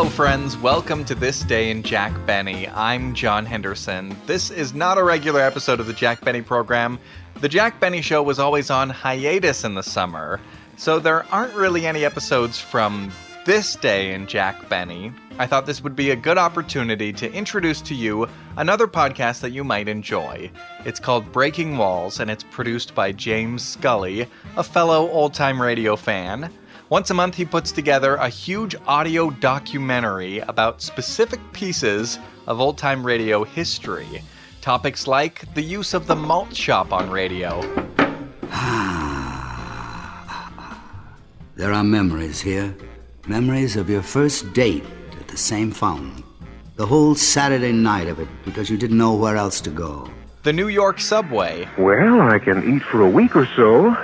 Hello friends, welcome to This Day in Jack Benny. I'm John Henderson. This is not a regular episode of the Jack Benny program. The Jack Benny Show was always on hiatus in the summer, so there aren't really any episodes from This Day in Jack Benny. I thought this would be a good opportunity to introduce to you another podcast that you might enjoy. It's called Breaking Walls, and it's produced by James Scully, a fellow old-time radio fan. Once a month, he puts together a huge audio documentary about specific pieces of old-time radio history. Topics like the use of the malt shop on radio. There are memories here. Memories of your first date at the same fountain. The whole Saturday night of it because you didn't know where else to go. The New York subway. Well, I can eat for a week or so.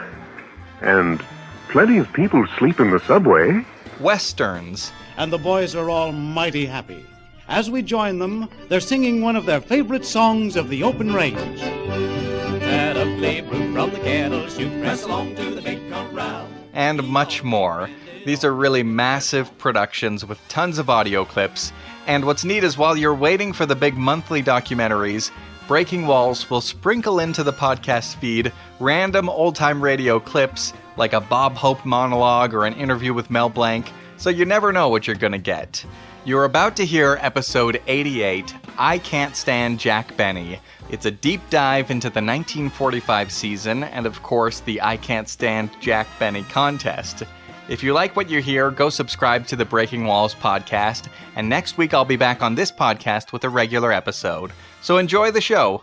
And plenty of people sleep in the subway. Westerns. And the boys are all mighty happy. As we join them, they're singing one of their favorite songs of the open range. Add a flavor from the kettles, you press along to the big corral. And much more. These are really massive productions with tons of audio clips. And what's neat is while you're waiting for the big monthly documentaries, Breaking Walls will sprinkle into the podcast feed random old-time radio clips like a Bob Hope monologue or an interview with Mel Blanc, so you never know what you're gonna get. You're about to hear episode 88, I Can't Stand Jack Benny. It's a deep dive into the 1945 season and, of course, the I Can't Stand Jack Benny contest. If you like what you hear, go subscribe to the Breaking Walls podcast, and next week I'll be back on this podcast with a regular episode. So enjoy the show.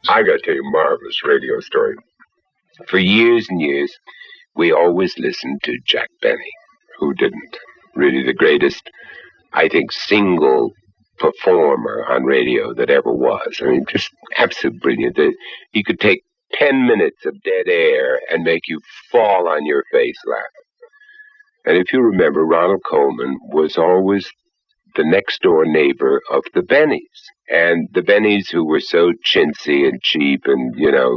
I gotta tell you a marvelous radio story. For years and years, we always listened to Jack Benny. Who didn't? Really the greatest, I think, single performer on radio that ever was. I mean, just absolutely brilliant. He could take 10 minutes of dead air and make you fall on your face laughing. And if you remember, Ronald Coleman was always the next-door neighbor of the Bennys. And the Bennys, who were so chintzy and cheap and,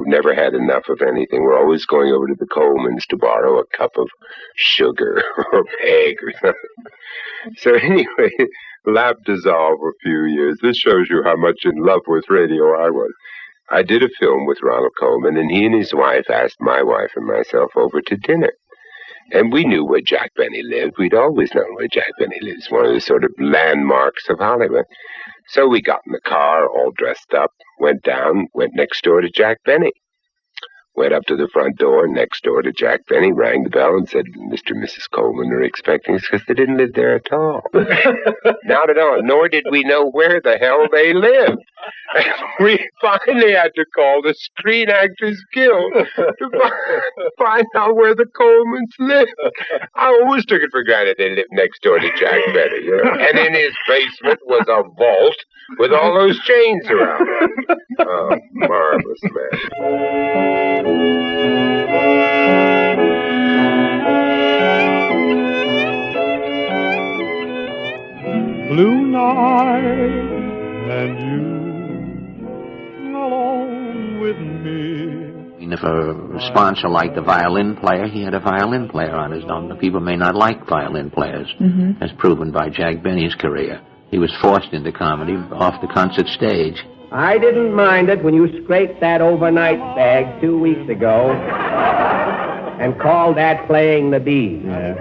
never had enough of anything, were always going over to the Colemans to borrow a cup of sugar or egg or something. So anyway, lap dissolved for a few years. This shows you how much in love with radio I was. I did a film with Ronald Coleman, and he and his wife asked my wife and myself over to dinner. And we knew where Jack Benny lived. We'd always known where Jack Benny lives, one of the sort of landmarks of Hollywood. So we got in the car, all dressed up, went down, went next door to Jack Benny. Went up to the front door, next door to Jack Benny, rang the bell and said, Mr. and Mrs. Coleman are expecting us, because they didn't live there at all. Not at all, nor did we know where the hell they lived. And we finally had to call the Screen Actors Guild to find out where the Colemans lived. I always took it for granted they lived next door to Jack Benny, And in his basement was a vault with all those chains around it. Oh, marvelous, man. Blue night and you alone with me. And if a sponsor liked the violin player, he had a violin player on his own. The people may not like violin players, as proven by Jack Benny's career. He was forced into comedy off the concert stage. I didn't mind it when you scraped that overnight bag 2 weeks ago and called that playing the bees. Yeah.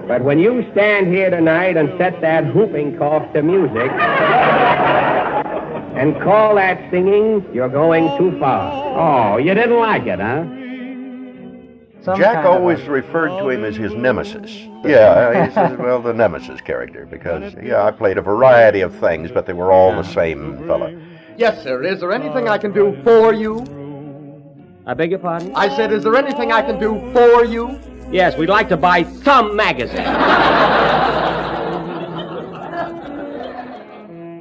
But when you stand here tonight and set that whooping cough to music and call that singing, you're going too far. Oh, you didn't like it, huh? Jack always referred to him as his nemesis. Yeah, he says, well, the nemesis character, because, I played a variety of things, but they were all the same fella. Yes, sir. Is there anything I can do for you? I beg your pardon? I said, is there anything I can do for you? Yes, we'd like to buy some magazine.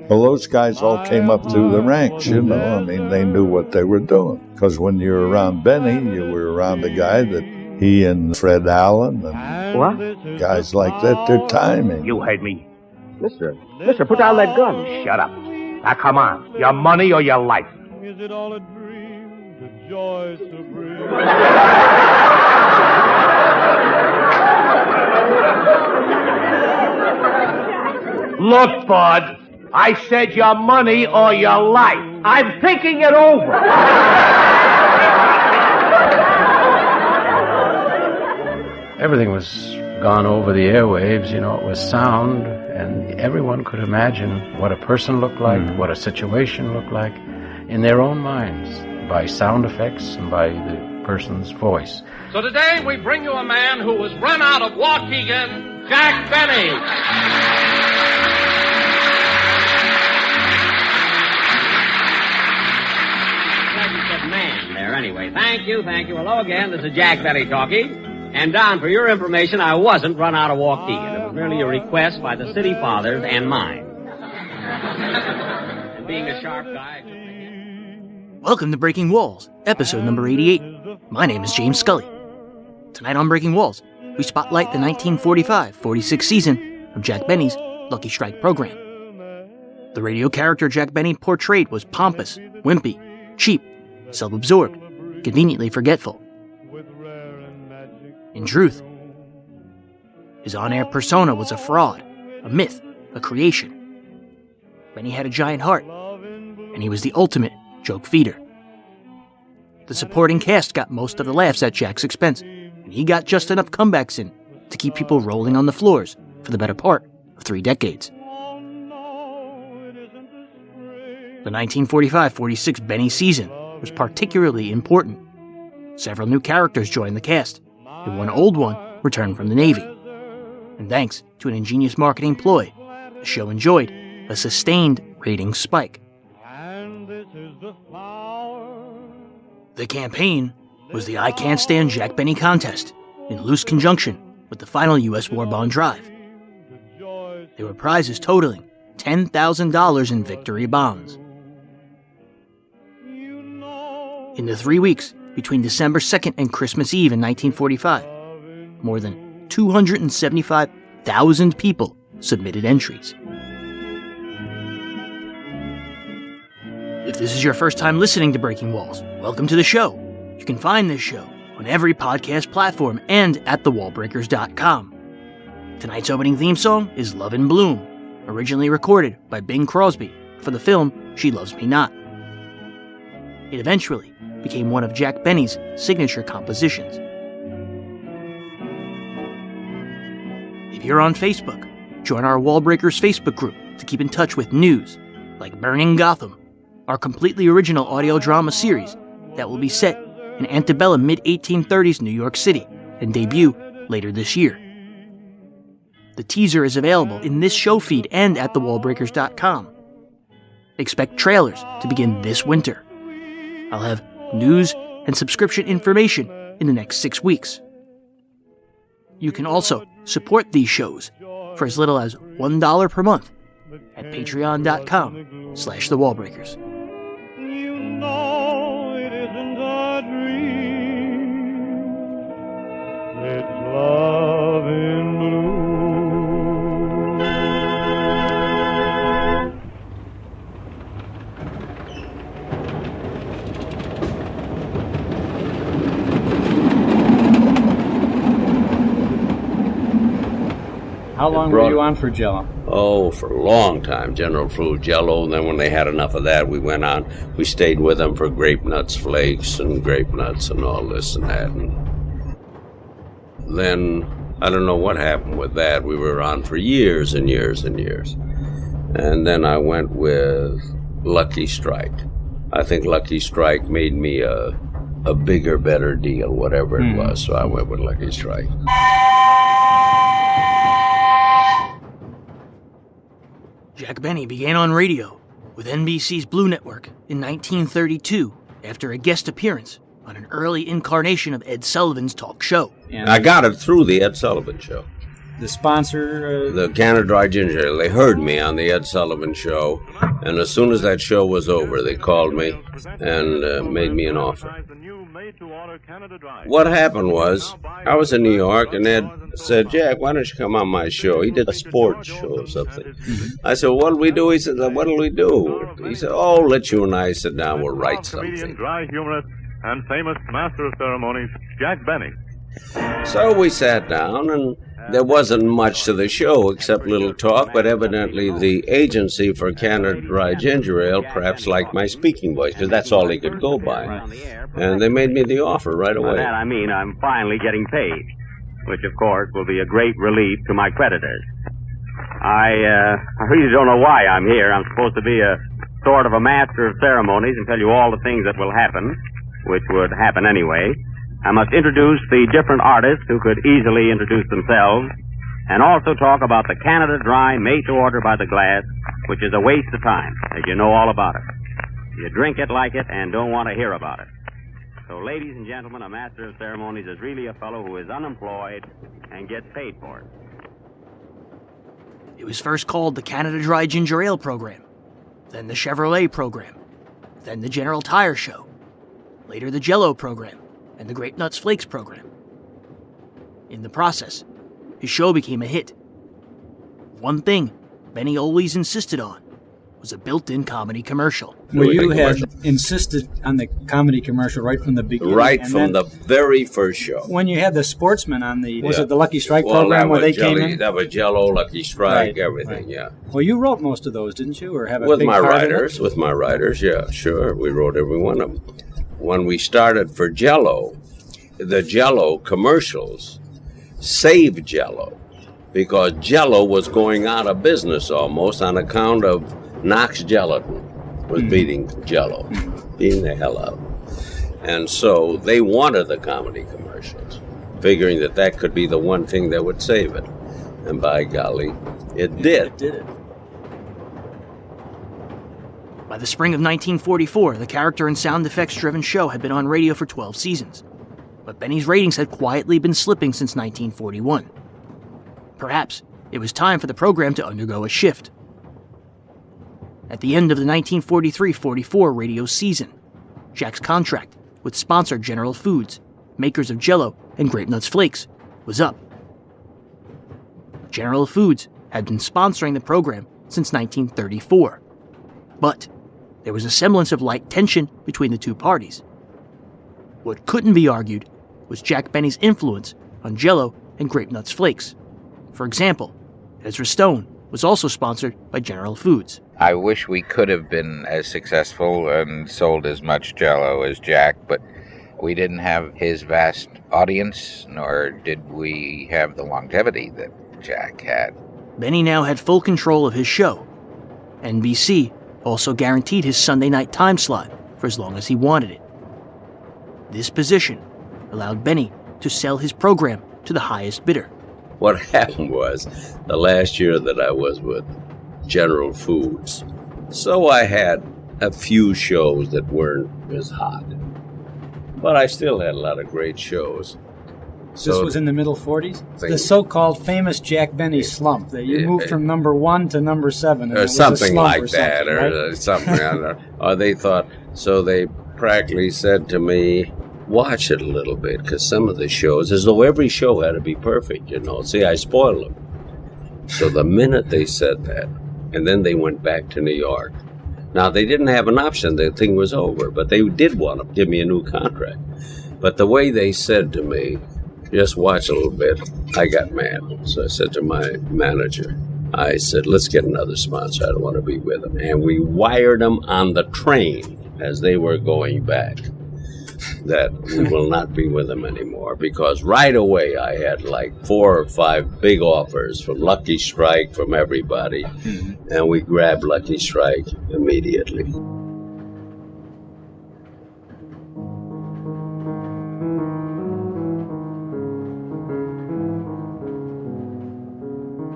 Well, those guys all came up through the ranks, I mean, they knew what they were doing. Because when you were around Benny, you were around a guy that he and Fred Allen and what? Guys like that, they're timing. You heard me. Mister, put down that gun. Shut up. Now, come on. Your money or your life? Is it all a dream, the joy supreme? Look, Bud, I said your money or your life. I'm thinking it over. Everything was gone over the airwaves, it was sound, and everyone could imagine what a person looked like, what a situation looked like, in their own minds, by sound effects and by the person's voice. So today we bring you a man who was run out of Waukegan, Jack Benny. Man there, anyway. Thank you. Hello again. This is Jack Benny talking. And Don, for your information, I wasn't run out of Waukegan. It was merely a request by the city fathers and mine. And being a sharp guy... Welcome to Breaking Walls, episode number 88. My name is James Scully. Tonight on Breaking Walls, we spotlight the 1945-46 season of Jack Benny's Lucky Strike program. The radio character Jack Benny portrayed was pompous, wimpy, cheap, self-absorbed, conveniently forgetful. In truth, his on-air persona was a fraud, a myth, a creation. Benny had a giant heart, and he was the ultimate joke feeder. The supporting cast got most of the laughs at Jack's expense, and he got just enough comebacks in to keep people rolling on the floors for the better part of 3 decades. The 1945-46 Benny season was particularly important. Several new characters joined the cast, and one old one returned from the Navy. And thanks to an ingenious marketing ploy, the show enjoyed a sustained ratings spike. The campaign was the I Can't Stand Jack Benny contest, in loose conjunction with the final U.S. war bond drive. There were prizes totaling $10,000 in victory bonds. In the 3 weeks between December 2nd and Christmas Eve in 1945, more than 275,000 people submitted entries. If this is your first time listening to Breaking Walls, welcome to the show. You can find this show on every podcast platform and at thewallbreakers.com. Tonight's opening theme song is Love in Bloom, originally recorded by Bing Crosby for the film She Loves Me Not. It eventually became one of Jack Benny's signature compositions. If you're on Facebook, join our Wallbreakers Facebook group to keep in touch with news like Burning Gotham, our completely original audio drama series that will be set in antebellum mid-1830s New York City and debut later this year. The teaser is available in this show feed and at thewallbreakers.com. Expect trailers to begin this winter. I'll have news and subscription information in the next 6 weeks. You can also support these shows for as little as $1 per month at patreon.com/thewallbreakers. You know it isn't a dream. It's love in blue. How long were you on for Jell-O? Oh, for a long time. General Fruit, Jell-O, and then when they had enough of that, we stayed with them for Grape Nuts Flakes and Grape Nuts and all this and that. And then, I don't know what happened with that. We were on for years and years and years. And then I went with Lucky Strike. I think Lucky Strike made me a bigger, better deal, whatever it was, so I went with Lucky Strike. Jack Benny began on radio with NBC's Blue Network in 1932 after a guest appearance on an early incarnation of Ed Sullivan's talk show. And I got it through the Ed Sullivan Show. The sponsor? The Canada Dry Ginger Ale. They heard me on the Ed Sullivan Show, and as soon as that show was over, they called me and made me an offer. What happened was, I was in New York, and Ed said, Jack, why don't you come on my show? He did a sports show or something. I said, what'll we do? He said, what'll we do? He said, oh, let you and I sit down, we'll write something. Dry humorist and famous master of ceremonies, Jack Benny. So we sat down, There wasn't much to the show except little talk, but evidently the agency for Canada Dry Ginger Ale perhaps liked my speaking voice, because that's all they could go by. And they made me the offer right away. By that I mean I'm finally getting paid, which of course will be a great relief to my creditors. I really don't know why I'm here. I'm supposed to be a sort of a master of ceremonies and tell you all the things that will happen, which would happen anyway. I must introduce the different artists who could easily introduce themselves, and also talk about the Canada Dry made to order by the glass, which is a waste of time, as you know all about it. You drink it, like it, and don't want to hear about it. So, ladies and gentlemen, a master of ceremonies is really a fellow who is unemployed and gets paid for it. It was first called the Canada Dry Ginger Ale Program, then the Chevrolet Program, then the General Tire Show, later the Jell-O Program, and the Grape Nuts Flakes Program. In the process, his show became a hit. One thing Benny always insisted on was a built-in comedy commercial. Well, you had insisted on the comedy commercial right from the beginning. Right from the very first show. When you had the sportsmen on the, was it the Lucky Strike program where they came in? That was Jell-O, Lucky Strike, everything, yeah. Well, you wrote most of those, didn't you? Or have a with big my part in writers, it? with my writers, yeah, sure. We wrote every one of them. When we started for Jell-O, the Jell-O commercials saved Jell-O, because Jell-O was going out of business almost on account of Knox Gelatin was beating Jell-O, beating the hell out. And so they wanted the comedy commercials, figuring that that could be the one thing that would save it. And by golly, it did. It did it. By the spring of 1944, the character and sound effects-driven show had been on radio for 12 seasons. But Benny's ratings had quietly been slipping since 1941. Perhaps it was time for the program to undergo a shift. At the end of the 1943-44 radio season, Jack's contract with sponsor General Foods, makers of Jell-O and Grape Nuts Flakes, was up. General Foods had been sponsoring the program since 1934. But there was a semblance of light tension between the two parties. What couldn't be argued was Jack Benny's influence on Jell-O and Grape Nuts Flakes. For example, Ezra Stone was also sponsored by General Foods. I wish we could have been as successful and sold as much Jell-O as Jack, but we didn't have his vast audience, nor did we have the longevity that Jack had. Benny now had full control of his show. NBC also guaranteed his Sunday night time slot for as long as he wanted it. This position allowed Benny to sell his program to the highest bidder. What happened was, the last year that I was with General Foods, so I had a few shows that weren't as hot. But I still had a lot of great shows. This was in the middle 40s? The so-called famous Jack Benny slump, that you moved from number 1 to number 7. Or something like that, or something. I don't know. Or they thought, so they practically said to me, watch it a little bit, because some of the shows, as though every show had to be perfect, you know. See, I spoiled them. So the minute they said that, and then they went back to New York. Now, they didn't have an option. The thing was over, but they did want to give me a new contract. But the way they said to me, just watch a little bit, I got mad. So I said to my manager, I said, let's get another sponsor. I don't want to be with them. And we wired them on the train as they were going back that we will not be with them anymore, because right away I had like 4 or 5 big offers from Lucky Strike, from everybody, and we grabbed Lucky Strike immediately.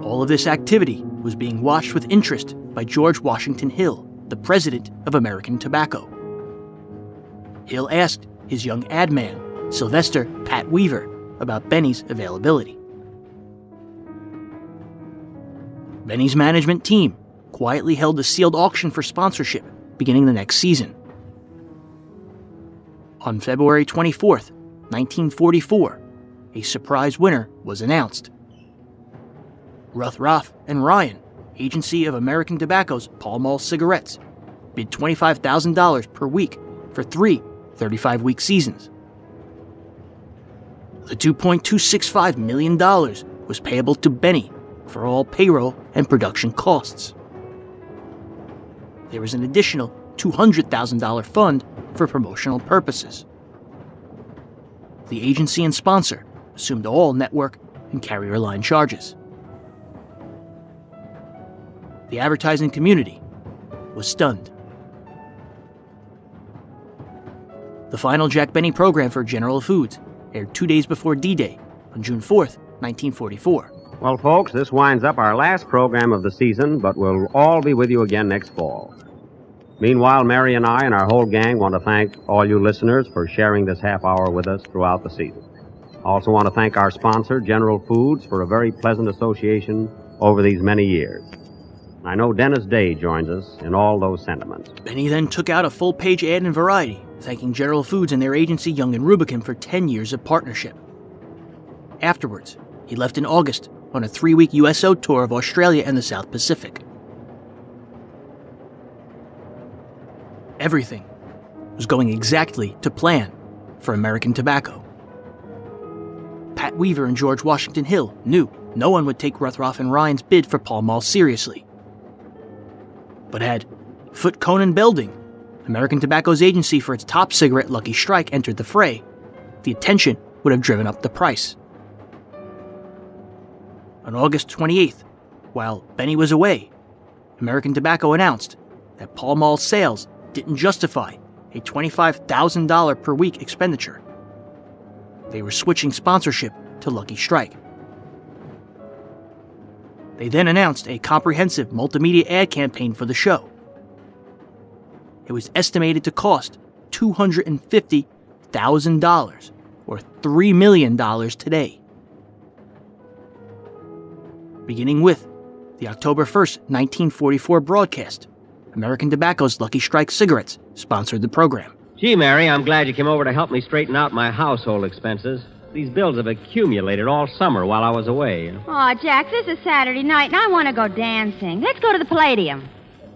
All of this activity was being watched with interest by George Washington Hill, the president of American Tobacco. Hill asked his young ad man, Sylvester Pat Weaver, about Benny's availability. Benny's management team quietly held a sealed auction for sponsorship beginning the next season. On February 24th, 1944, a surprise winner was announced. Ruth and Ryan, agency of American Tobacco's Pall Mall cigarettes, bid $25,000 per week for 3 35-week seasons. The $2.265 million was payable to Benny for all payroll and production costs. There was an additional $200,000 fund for promotional purposes. The agency and sponsor assumed all network and carrier line charges. The advertising community was stunned. The final Jack Benny program for General Foods aired 2 days before D-Day on June 4th, 1944. Well, folks, this winds up our last program of the season, but we'll all be with you again next fall. Meanwhile, Mary and I and our whole gang want to thank all you listeners for sharing this half hour with us throughout the season. I also want to thank our sponsor, General Foods, for a very pleasant association over these many years. I know Dennis Day joins us in all those sentiments. Benny then took out a full-page ad in Variety, thanking General Foods and their agency Young & Rubicam for 10 years of partnership. Afterwards, he left in August on a 3-week USO tour of Australia and the South Pacific. Everything was going exactly to plan for American Tobacco. Pat Weaver and George Washington Hill knew no one would take Rothroff and Ryan's bid for Pall Mall seriously. But had Foote Conan Belding, American Tobacco's agency for its top cigarette Lucky Strike, entered the fray, the attention would have driven up the price. On August 28th, while Benny was away, American Tobacco announced that Pall Mall's sales didn't justify a $25,000 per week expenditure. They were switching sponsorship to Lucky Strike. They then announced a comprehensive multimedia ad campaign for the show. It was estimated to cost $250,000, or $3 million today. Beginning with the October 1st, 1944 broadcast, American Tobacco's Lucky Strike cigarettes sponsored the program. Gee, Mary, I'm glad you came over to help me straighten out my household expenses. These bills have accumulated all summer while I was away. Oh, Jack, this is Saturday night, and I want to go dancing. Let's go to the Palladium.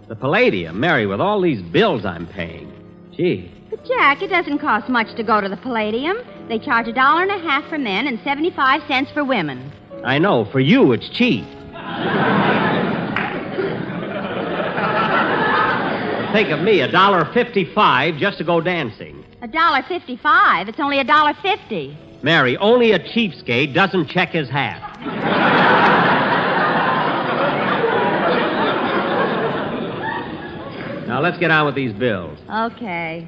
The Palladium? Mary, with all these bills I'm paying. Gee. But, Jack, it doesn't cost much to go to the Palladium. They charge $1.50 for men and 75 cents for women. I know. For you, it's cheap. Think of me, $1.55 just to go dancing. $1.55? It's only $1.50. Mary, only a cheapskate doesn't check his hat. Now, let's get on with these bills. Okay.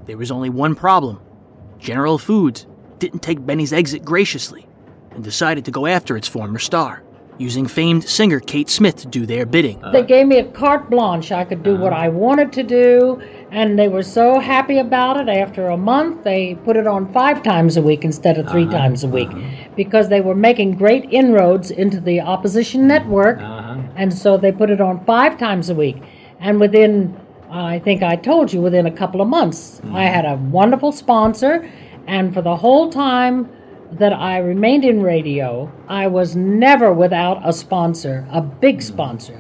There was only one problem. General Foods didn't take Benny's exit graciously and decided to go after its former star, using famed singer Kate Smith to do their bidding. They gave me a carte blanche. I could do what I wanted to do, and they were so happy about it. After a month, they put it on 5 times a week instead of 3 times a week, because they were making great inroads into the opposition network, and so they put it on 5 times a week. And within, I think I told you, within a couple of months, I had a wonderful sponsor, and for the whole time that I remained in radio, I was never without a sponsor, a big sponsor.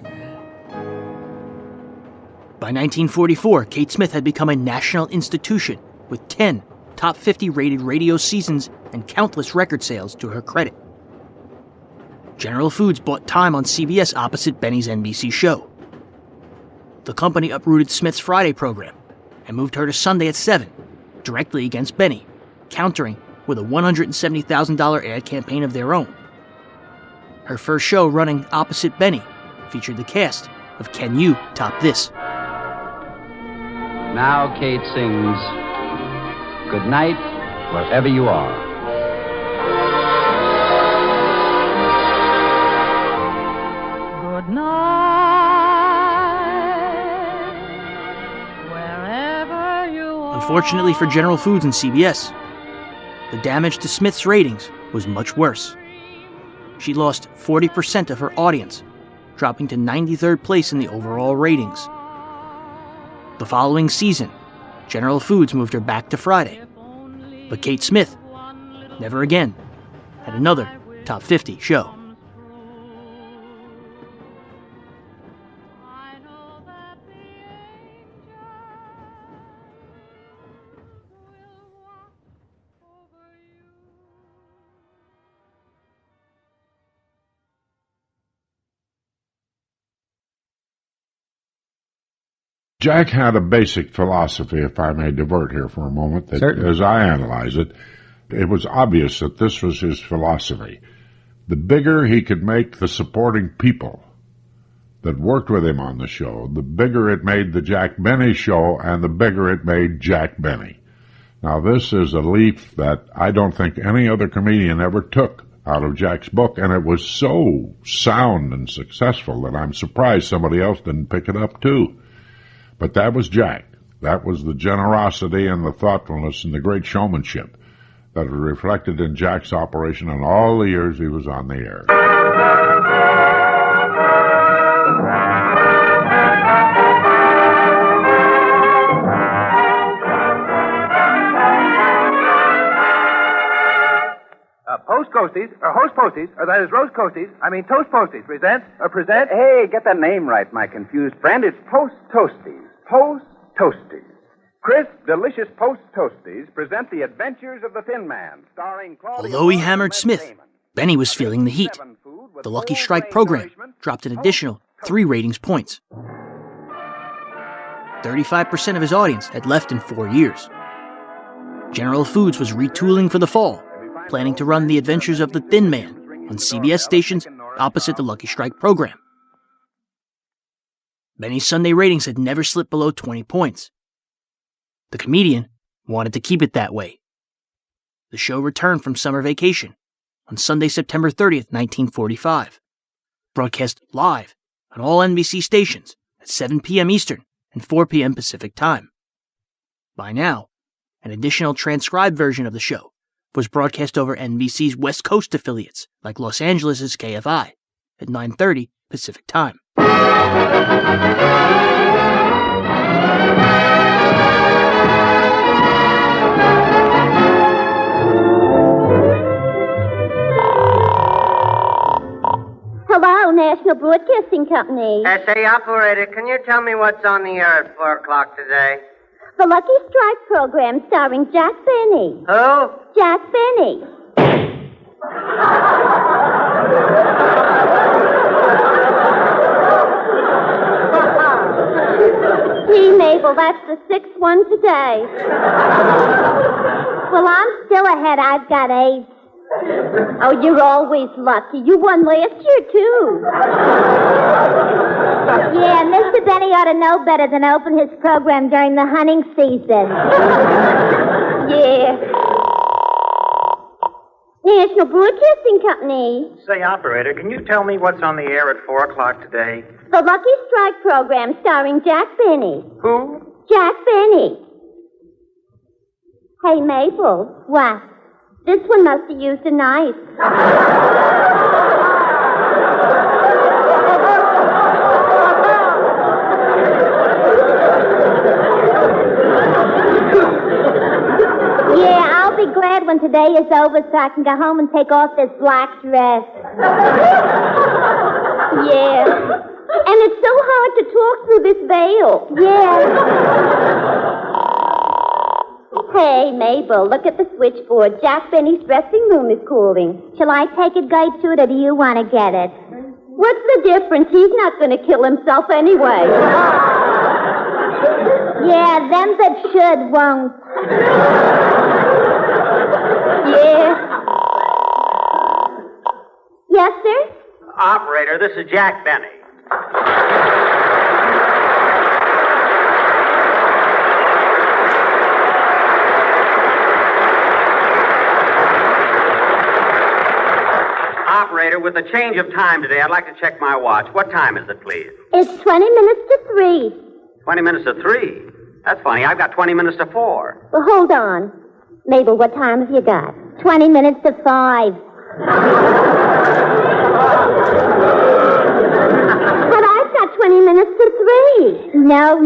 By 1944, Kate Smith had become a national institution with 10 top 50 rated radio seasons and countless record sales to her credit. General Foods bought time on CBS opposite Benny's NBC show. The company uprooted Smith's Friday program and moved her to Sunday at 7, directly against Benny, countering with a $170,000 ad campaign of their own. Her first show running opposite Benny featured the cast of Can You Top This? Now Kate sings Good Night, wherever you are. Good night, wherever you are. Unfortunately for General Foods and CBS, the damage to Smith's ratings was much worse. She lost 40% of her audience, dropping to 93rd place in the overall ratings. The following season, General Foods moved her back to Friday, but Kate Smith never again had another top 50 show. Jack had a basic philosophy, if I may divert here for a moment, that as I analyze it, it was obvious that this was his philosophy. The bigger he could make the supporting people that worked with him on the show, the bigger it made the Jack Benny show, and the bigger it made Jack Benny. Now, this is a leaf that I don't think any other comedian ever took out of Jack's book, and it was so sound and successful that I'm surprised somebody else didn't pick it up, too. But that was Jack. That was the generosity and the thoughtfulness and the great showmanship that was reflected in Jack's operation in all the years he was on the air. Host Posties, or that is Roast Toasties, present. Hey, get that name right, my confused friend. It's Post Toasties. Post Toasties. Crisp, delicious Post Toasties present the adventures of the Thin Man, starring Claudia. Although he hammered Smith, Benny was feeling the heat. The Lucky Strike program dropped an additional 3 ratings points. 35% of his audience had left in 4 years. General Foods was retooling for the fall, planning to run The Adventures of the Thin Man on CBS stations opposite the Lucky Strike program. Benny's Sunday ratings had never slipped below 20 points. The comedian wanted to keep it that way. The show returned from summer vacation on Sunday, September 30th, 1945, broadcast live on all NBC stations at 7 p.m. Eastern and 4 p.m. Pacific Time. By now, an additional transcribed version of the show was broadcast over NBC's West Coast affiliates, like Los Angeles' KFI, at 9:30 Pacific Time. Hello, National Broadcasting Company. Say, operator, can you tell me what's on the air at 4 o'clock today? The Lucky Strike program starring Jack Benny. Who? Jack Benny. Gee, Mabel, that's the 6th one today. Well, I'm still ahead. I've got 8. Oh, you're always lucky. You won last year, too. Yeah, Mr. Benny ought to know better than open his program during the hunting season. Yeah. National Broadcasting Company. Say, operator, can you tell me what's on the air at 4 o'clock today? The Lucky Strike program starring Jack Benny. Who? Jack Benny. Hey, Mabel. What? This one must have used a knife. Yeah, I'll be glad when today is over so I can go home and take off this black dress. Yeah. And it's so hard to talk through this veil. Yeah. Hey, Mabel, look at the switchboard. Jack Benny's dressing room is cooling. Shall I take it, Gertrude, or do you want to get it? What's the difference? He's not going to kill himself anyway. Yeah, them that should won't. Yeah. Yes, sir? Operator, this is Jack Benny. Operator, with the change of time today, I'd like to check my watch. What time is it, please? It's 20 minutes to 3. 20 minutes to 3? That's funny. I've got 20 minutes to 4. Well, hold on. Mabel, what time have you got? 20 minutes to 5. But I've got 20 minutes to 3. No,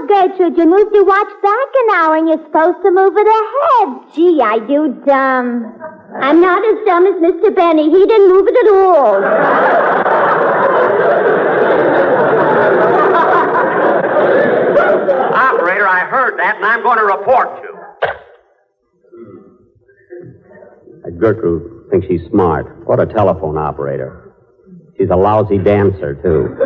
Gertrude. You moved your watch back an hour and you're supposed to move it ahead. Gee, are you dumb? I'm not as dumb as Mr. Benny. He didn't move it at all. Operator, I heard that, and I'm going to report you. Gertrude thinks she's smart. What a telephone operator. She's a lousy dancer, too.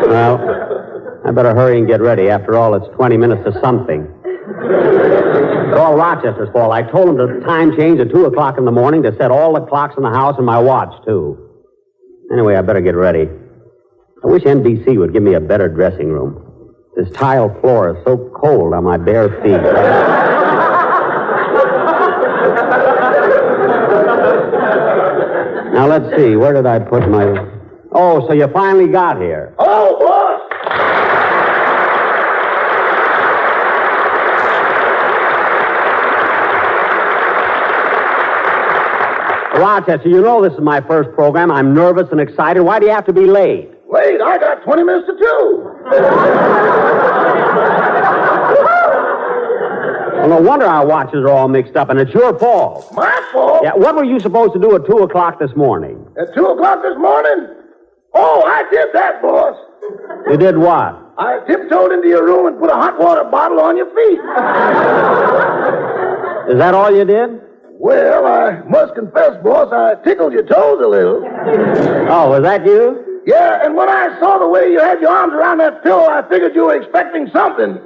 Well, I better hurry and get ready. After all, it's 20 minutes to something. It's all Rochester's fault. I told him to time change at 2 o'clock in the morning to set all the clocks in the house and my watch, too. Anyway, I better get ready. I wish NBC would give me a better dressing room. This tile floor is so cold on my bare feet. Now, let's see. Where did I put my... Oh, so you finally got here. Oh, boss! Rochester, you know this is my first program. I'm nervous and excited. Why do you have to be late? Wait, I got 20 minutes to do. Well, no wonder our watches are all mixed up, and it's your fault. My fault? Yeah, what were you supposed to do at 2 o'clock this morning? At 2 o'clock this morning? Oh, I did that, boss. You did what? I tiptoed into your room and put a hot water bottle on your feet. Is that all you did? Well, I must confess, boss, I tickled your toes a little. Oh, was that you? Yeah, and when I saw the way you had your arms around that pillow, I figured you were expecting something.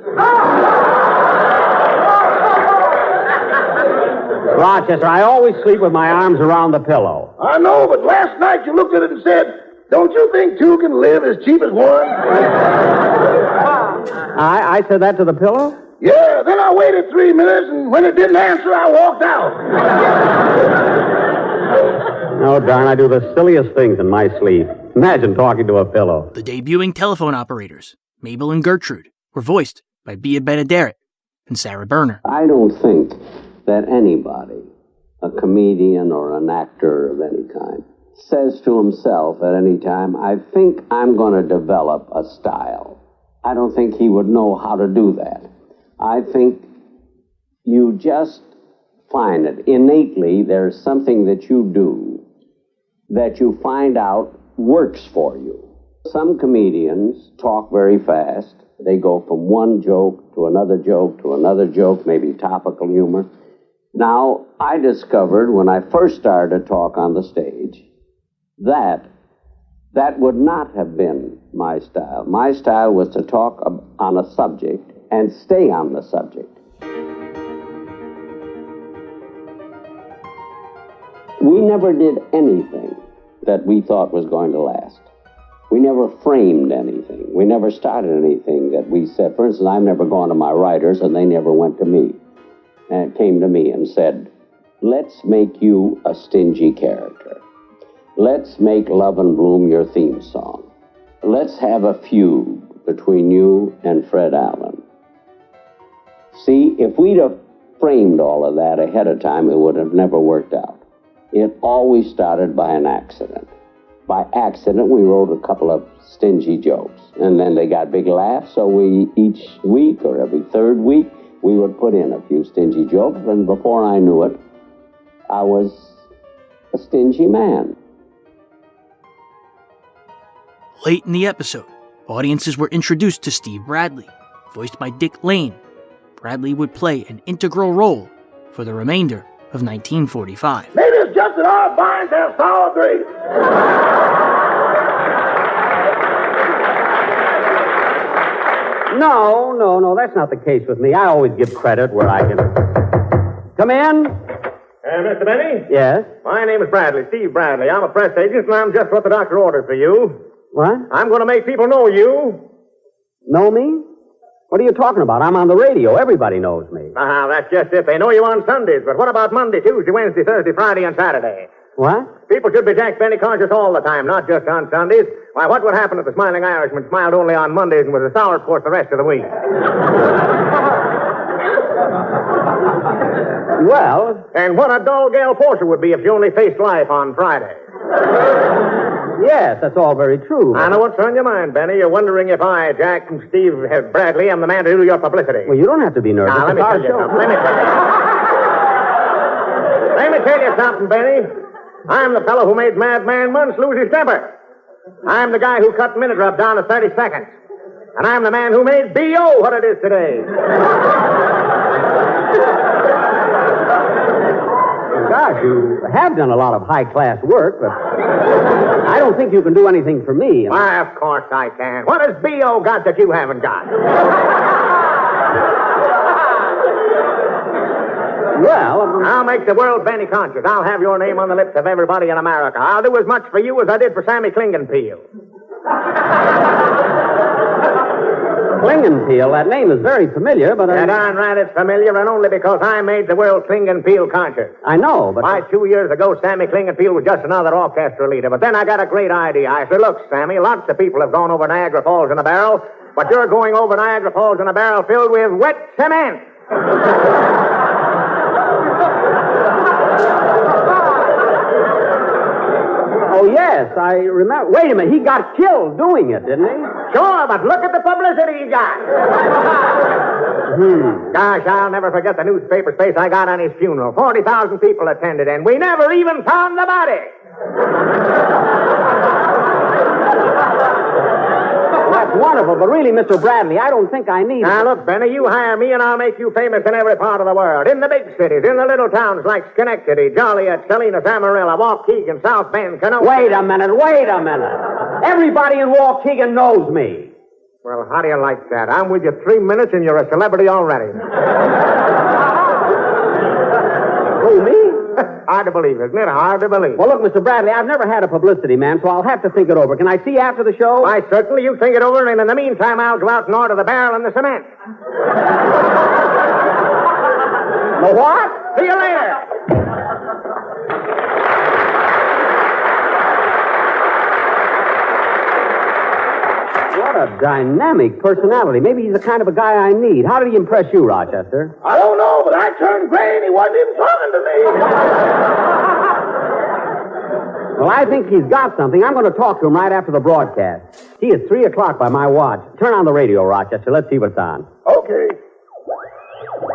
Rochester, I always sleep with my arms around the pillow. I know, but last night you looked at it and said, don't you think two can live as cheap as one? I said that to the pillow? Yeah, then I waited 3 minutes, and when it didn't answer, I walked out. Oh, darn, I do the silliest things in my sleep. Imagine talking to a pillow. The debuting telephone operators, Mabel and Gertrude, were voiced by Bea Benaderet and Sarah Berner. I don't think that anybody, a comedian or an actor of any kind, says to himself at any time, I think I'm going to develop a style. I don't think he would know how to do that. I think you just find it. Innately, there's something that you do that you find out works for you. Some comedians talk very fast. They go from one joke to another joke to another joke, maybe topical humor. Now, I discovered when I first started to talk on the stage that would not have been my style. My style was to talk on a subject and stay on the subject. We never did anything that we thought was going to last. We never framed anything. We never started anything that we said. For instance, I've never gone to my writers, and they never went to me. And came to me and said, let's make you a stingy character. Let's make Love and Bloom your theme song. Let's have a feud between you and Fred Allen. See, if we'd have framed all of that ahead of time, it would have never worked out. It always started by an accident. By accident, we wrote a couple of stingy jokes, and then they got big laughs, so we, each week or every third week, we would put in a few stingy jokes, and before I knew it, I was a stingy man. Late in the episode, audiences were introduced to Steve Bradley, voiced by Dick Lane. Bradley would play an integral role for the remainder of 1945. Maybe it's just that our vines have sour grapes. No, that's not the case with me. I always give credit where I can. Come in. Mr. Benny? Yes? My name is Bradley, Steve Bradley. I'm a press agent, and I'm just what the doctor ordered for you. What? I'm going to make people know you. Know me? What are you talking about? I'm on the radio. Everybody knows me. That's just it. They know you on Sundays, but what about Monday, Tuesday, Wednesday, Thursday, Friday, and Saturday? What? People should be Jack Benny conscious all the time, not just on Sundays. Why, what would happen if the Smiling Irishman smiled only on Mondays and was a sourpuss the rest of the week? Well... And what a dull gal Portia would be if she only faced life on Friday. Yes, that's all very true. I know what's on your mind, Benny. You're wondering if I, Jack and Steve Bradley, am the man to do your publicity. Well, you don't have to be nervous. Now, let me tell you something. Let me tell you something, Benny. I'm the fellow who made Madman Munch lose his temper. I'm the guy who cut Minute Rub down to 30 seconds. And I'm the man who made B.O. what it is today. Gosh, you have done a lot of high-class work, but I I don't think you can do anything for me. Why, of course I can. What has B.O. got that you haven't got? Well, I'll make the world Benny conscious. I'll have your name on the lips of everybody in America. I'll do as much for you as I did for Sammy Klingenpeel. Klingenpeel, that name is very familiar, but Yeah, darn right it's familiar, and only because I made the world Klingenpeel conscious. I know, but... Why, 2 years ago, Sammy Klingenpeel was just another orchestra leader. But then I got a great idea. I said, look, Sammy, lots of people have gone over Niagara Falls in a barrel, but you're going over Niagara Falls in a barrel filled with wet cement. Oh, yes, I remember. Wait a minute, he got killed doing it, didn't he? Sure, but look at the publicity he got. Gosh, I'll never forget the newspaper space I got on his funeral. 40,000 people attended, and we never even found the body. That's wonderful, but really, Mr. Bradley, I don't think I need it. Now, look, Benny, you hire me, and I'll make you famous in every part of the world. In the big cities, in the little towns like Schenectady, Joliet, Salinas, Amarillo, Waukegan, South Bend, Kenosha. Wait a minute. Everybody in Waukegan knows me. Well, how do you like that? I'm with you 3 minutes, and you're a celebrity already. Who, me? Hard to believe, isn't it? Hard to believe. Well, look, Mr. Bradley, I've never had a publicity man, so I'll have to think it over. Can I see you after the show? Why, certainly. You think it over, and in the meantime, I'll go out and order the barrel and the cement. The what? See you later. What a dynamic personality. Maybe he's the kind of a guy I need. How did he impress you, Rochester? I don't know, but I turned gray and he wasn't even talking to me. Well, I think he's got something. I'm going to talk to him right after the broadcast. See, it's 3 o'clock by my watch. Turn on the radio, Rochester. Let's see what's on. Okay.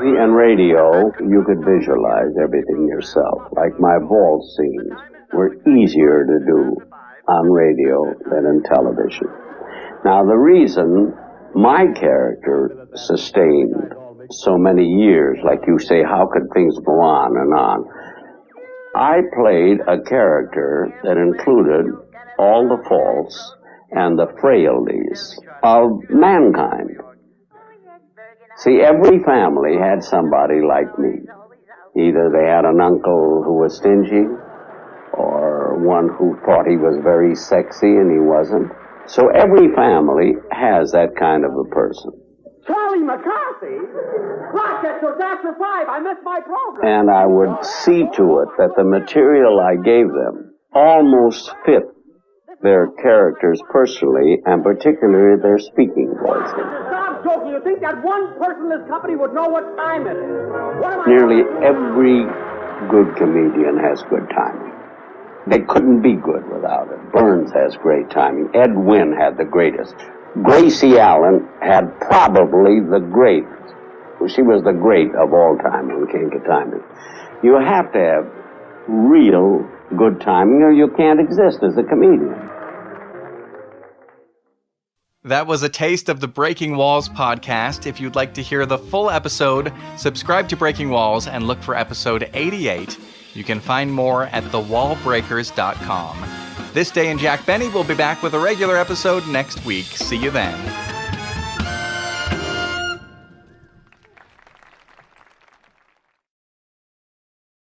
In radio, you could visualize everything yourself. Like my vault scenes were easier to do on radio than in television. Now, the reason my character sustained so many years, like you say, how could things go on and on? I played a character that included all the faults and the frailties of mankind. See, every family had somebody like me. Either they had an uncle who was stingy, or one who thought he was very sexy and he wasn't. So every family has that kind of a person. Charlie McCarthy? Rochester, it's after 5. I missed my program. And I would see to it that the material I gave them almost fit their characters personally, and particularly their speaking voices. Stop joking. You think that one person in this company would know what time it is? Nearly every good comedian has good timing. They couldn't be good without it. Burns has great timing. Ed Wynn had the greatest. Gracie Allen had probably the greatest. She was the great of all time when it came to timing. You have to have real good timing or you can't exist as a comedian. That was a taste of the Breaking Walls podcast. If you'd like to hear the full episode, subscribe to Breaking Walls and look for episode 88. You can find more at thewallbreakers.com. This Day in Jack Benny will be back with a regular episode next week. See you then.